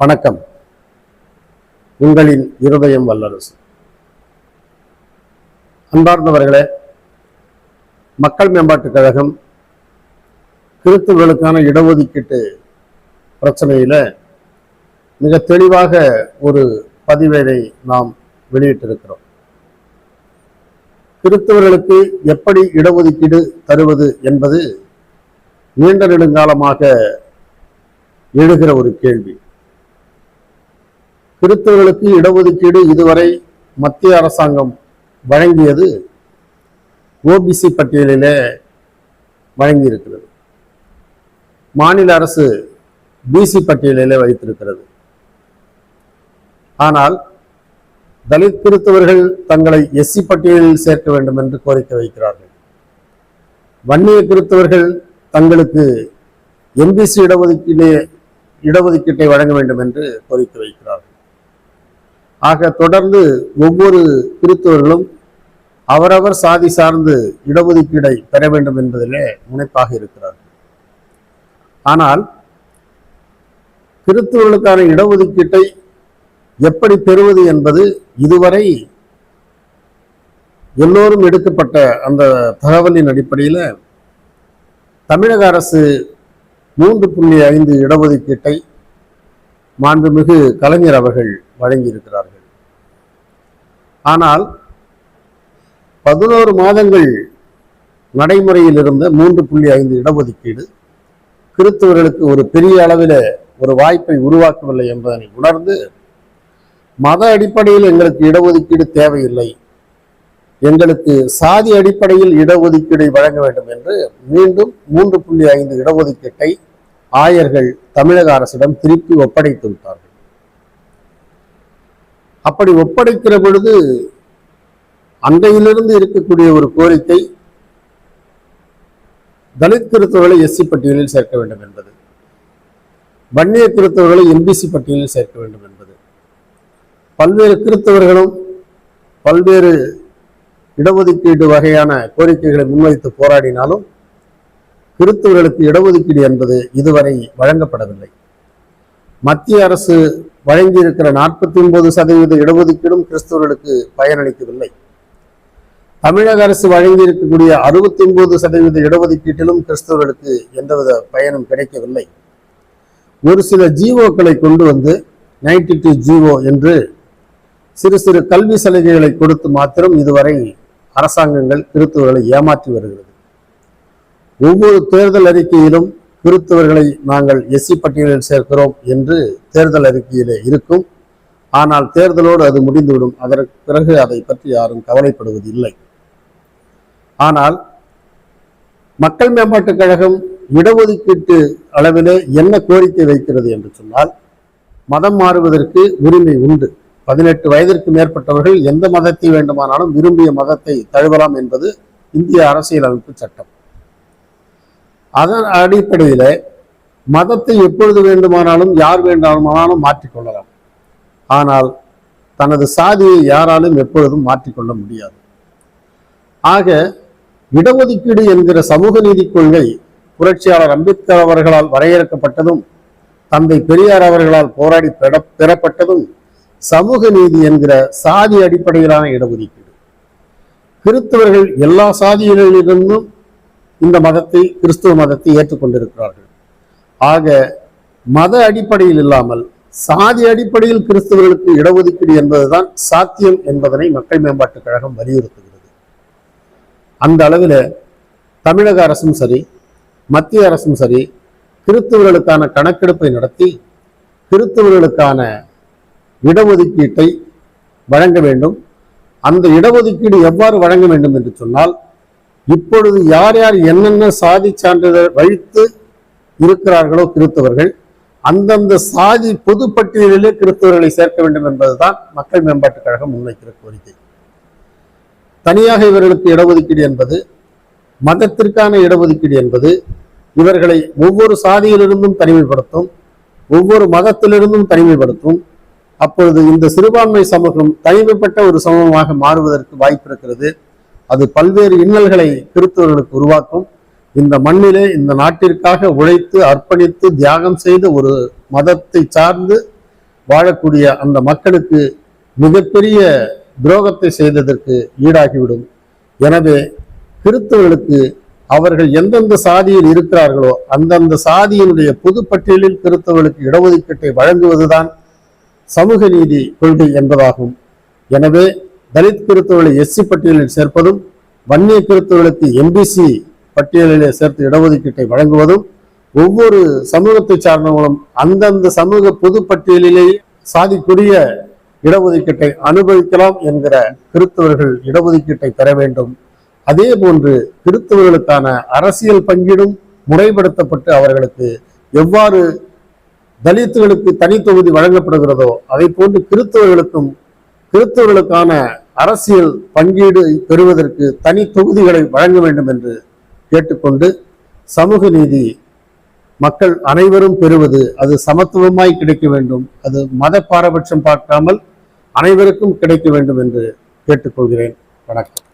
வணக்கம். உங்களின் இருதயம் வல்லரசு. அன்பார்ந்தவர்களே, மக்கள் மேம்பாட்டுக் கழகம் கிறிஸ்தவர்களுக்கான இடஒதுக்கீட்டு பிரச்சனையில மிக தெளிவாக ஒரு பதிவேனை நாம் வெளியிட்டிருக்கிறோம். கிறிஸ்தவர்களுக்கு எப்படி இடஒதுக்கீடு தருவது என்பது நீண்ட நெடுங்காலமாக எழுகிற ஒரு கேள்வி. கிறிஸ்தவர்களுக்கு இடஒதுக்கீடு இதுவரை மத்திய அரசாங்கம் வழங்கியது ஓபிசி பட்டியலிலே வழங்கியிருக்கிறது. மாநில அரசு பிசி பட்டியலிலே வைத்திருக்கிறது. ஆனால் தலித் கிறிஸ்தவர்கள் தங்களை எஸ்சி பட்டியலில் சேர்க்க வேண்டும் என்று கோரிக்கை வைக்கிறார்கள். வன்னிய கிறிஸ்தவர்கள் தங்களுக்கு எம்பிசி இடஒதுக்கீட்டை வழங்க வேண்டும் என்று கோரிக்கை வைக்கிறார்கள். ஆக தொடர்ந்து ஒவ்வொரு கிறிஸ்தவர்களும் அவரவர் சாதி சார்ந்து இடஒதுக்கீடை பெற வேண்டும் என்பதிலே முனைப்பாக இருக்கிறார்கள். ஆனால் கிறிஸ்தவர்களுக்கான இடஒதுக்கீட்டை எப்படி பெறுவது என்பது இதுவரை எல்லோரும் எடுக்கப்பட்ட அந்த தகவலின் அடிப்படையில் தமிழக அரசு 3.5 இடஒதுக்கீட்டை மாண்புமிகு கலைஞர் அவர்கள் வழங்கியிருக்கிறார்கள். ஆனால் 11 மாதங்கள் நடைமுறையில் இருந்த 3.5 இடஒதுக்கீடு கிறிஸ்தவர்களுக்கு ஒரு பெரிய அளவில் ஒரு வாய்ப்பை உருவாக்கவில்லை என்பதனை உணர்ந்து மத அடிப்படையில் எங்களுக்கு இடஒதுக்கீடு தேவையில்லை, எங்களுக்கு சாதி அடிப்படையில் இடஒதுக்கீடை வழங்க வேண்டும் என்று மீண்டும் 3.5 இடஒதுக்கீட்டை ஆயர்கள் தமிழக அரசிடம் திருப்பி ஒப்படைத்து விட்டார்கள். அப்படி ஒப்படைக்கிற பொழுது அன்றையிலிருந்து இருக்கக்கூடிய ஒரு கோரிக்கை தலித் கிறிஸ்தவர்களை எஸ்சி பட்டியலில் சேர்க்க வேண்டும் என்பது, வன்னிய கிறிஸ்தவர்களை எம்பிசி பட்டியலில் சேர்க்க வேண்டும் என்பது. பல்வேறு கிறிஸ்தவர்களும் பல்வேறு இடஒதுக்கீடு வகையான கோரிக்கைகளை முன்வைத்து போராடினாலும் கிறிஸ்தவர்களுக்கு இடஒதுக்கீடு என்பது இதுவரை வழங்கப்படவில்லை. மத்திய அரசு வழங்கியிருக்கிற 49% இடஒதுக்கீடும் கிறிஸ்தவர்களுக்கு பயனளிக்கவில்லை. தமிழக அரசு வழங்கியிருக்கக்கூடிய 69% இடஒதுக்கீட்டிலும் கிறிஸ்தவர்களுக்கு எந்தவித பயனும் கிடைக்கவில்லை. ஒரு சில ஜிஓக்களை கொண்டு வந்து 92 ஜிஓ என்று சிறு சிறு கல்வி சலுகைகளை கொடுத்து மாத்திரம் இதுவரை அரசாங்கங்கள் கிறிஸ்தவர்களை ஏமாற்றி வருகிறது. ஒவ்வொரு தேர்தல் அறிக்கையிலும் கிறிஸ்தவர்களை நாங்கள் எஸ்சி பட்டியலில் சேர்க்கிறோம் என்று தேர்தல் அறிக்கையிலே இருக்கும். ஆனால் தேர்தலோடு அது முடிந்துவிடும். அதற்கு பிறகு அதை பற்றி யாரும் கவலைப்படுவது இல்லை. ஆனால் மக்கள் மேம்பாட்டுக் கழகம் இடஒதுக்கீட்டு அளவிலே என்ன கோரிக்கை வைக்கிறது என்று சொன்னால், மதம் மாறுவதற்கு உரிமை உண்டு. 18 வயதிற்கு மேற்பட்டவர்கள் எந்த மதத்தை வேண்டுமானாலும் விரும்பிய மதத்தை தழுவலாம் என்பது இந்திய அரசியலமைப்பு சட்டம். அதன் அடிப்படையில மதத்தை எப்பொழுது வேண்டுமானாலும் யார் வேண்டுமானாலும் மாற்றிக்கொள்ளலாம். ஆனால் தனது சாதியை யாராலும் எப்பொழுதும் மாற்றிக்கொள்ள முடியாது. ஆக இடஒதுக்கீடு என்கிற சமூக நீதி கொள்கை புரட்சியாளர் அம்பேத்கர் அவர்களால் வரையறுக்கப்பட்டதும் தந்தை பெரியார் அவர்களால் போராடி பெறப்பட்டதும் சமூக நீதி என்கிற சாதி அடிப்படையிலான இடஒதுக்கீடு. கிறிஸ்தவர்கள் எல்லா சாதிகளிலிருந்தும் இந்த மதத்தை, கிறிஸ்துவ மதத்தை ஏற்றுக்கொண்டிருக்கிறார்கள். ஆக மத அடிப்படையில் இல்லாமல் சாதி அடிப்படையில் கிறிஸ்தவர்களுக்கு இடஒதுக்கீடு என்பதுதான் சாத்தியம் என்பதனை மக்கள் மேம்பாட்டுக் கழகம் வலியுறுத்துகிறது. அந்த அளவில் தமிழக அரசும் சரி, மத்திய அரசும் சரி, கிறிஸ்தவர்களுக்கான கணக்கெடுப்பை நடத்தி கிறிஸ்தவர்களுக்கான இடஒதுக்கீட்டை வழங்க வேண்டும். அந்த இடஒதுக்கீடு எவ்வாறு வழங்க வேண்டும் என்று சொன்னால், இப்பொழுது யார் யார் என்னென்ன சாதி சான்றிதழ் வைத்து இருக்கிறார்களோ கிறிஸ்தவர்கள், அந்தந்த சாதி பொதுப்பட்டியலிலே கிறிஸ்தவர்களை சேர்க்க வேண்டும் என்பதுதான் மக்கள் மேம்பாட்டுக் கழகம் முன்வைக்கிற கோரிக்கை. தனியாக இவர்களுக்கு இடஒதுக்கீடு என்பது, மதத்திற்கான இடஒதுக்கீடு என்பது இவர்களை ஒவ்வொரு சாதியிலிருந்தும் தனிமைப்படுத்தும், ஒவ்வொரு மதத்திலிருந்தும் தனிமைப்படுத்தும். அப்பொழுது இந்த சிறுபான்மை சமூகம் தனிமைப்பட்ட ஒரு சமூகமாக மாறுவதற்கு வாய்ப்பு இருக்கிறது. அது பல்வேறு இன்னல்களை கிறிஸ்தவர்களுக்கு உருவாக்கும். இந்த மண்ணிலே இந்த நாட்டிற்காக உழைத்து அர்ப்பணித்து தியாகம் செய்து ஒரு மதத்தை சார்ந்து வாழக்கூடிய அந்த மக்களுக்கு மிகப்பெரிய துரோகத்தை செய்ததற்கு ஈடாகிவிடும். எனவே கிறிஸ்தவர்களுக்கு அவர்கள் எந்தெந்த சாதியில் இருக்கிறார்களோ அந்தந்த சாதியினுடைய பொதுப்பட்டியலில் கிறிஸ்தவர்களுக்கு இடஒதுக்கீட்டை வழங்குவதுதான் சமூக நீதி கொள்கை என்பதாகும். எனவே தலித் கிறிஸ்தவர்களை எஸ்சி பட்டியலில் சேர்ப்பதும் வன்னிய கிறிஸ்தவர்களுக்கு எம்பிசி பட்டியலிலே சேர்த்து இடஒதுக்கீட்டை வழங்குவதும் ஒவ்வொரு சமூகத்தை சார்ந்தவங்களும் அந்தந்த சமூக பொதுப்பட்டியலிலேயே சாதிக்குரிய இடஒதுக்கீட்டை அனுபவிக்கலாம் என்கிற கிறிஸ்தவர்கள் இடஒதுக்கீட்டை பெற வேண்டும். அதே போன்று கிறிஸ்தவர்களுக்கான அரசியல் பங்கீடும் முறைப்படுத்தப்பட்டு அவர்களுக்கு எவ்வாறு தலித்துகளுக்கு தனி தொகுதி வழங்கப்படுகிறதோ அதை போன்று கிறிஸ்தவர்களுக்கான அரசியல் பங்கீடு பெறுவதற்கு தனி தொகுதிகளை வழங்க வேண்டும் என்று கேட்டுக்கொண்டு, சமூக நீதி மக்கள் அனைவரும் பெறுவது அது சமத்துவமாய் கிடைக்க வேண்டும், அது மத பாரபட்சம் பார்க்காமல் அனைவருக்கும் கிடைக்க வேண்டும் என்று கேட்டுக்கொள்கிறேன். வணக்கம்.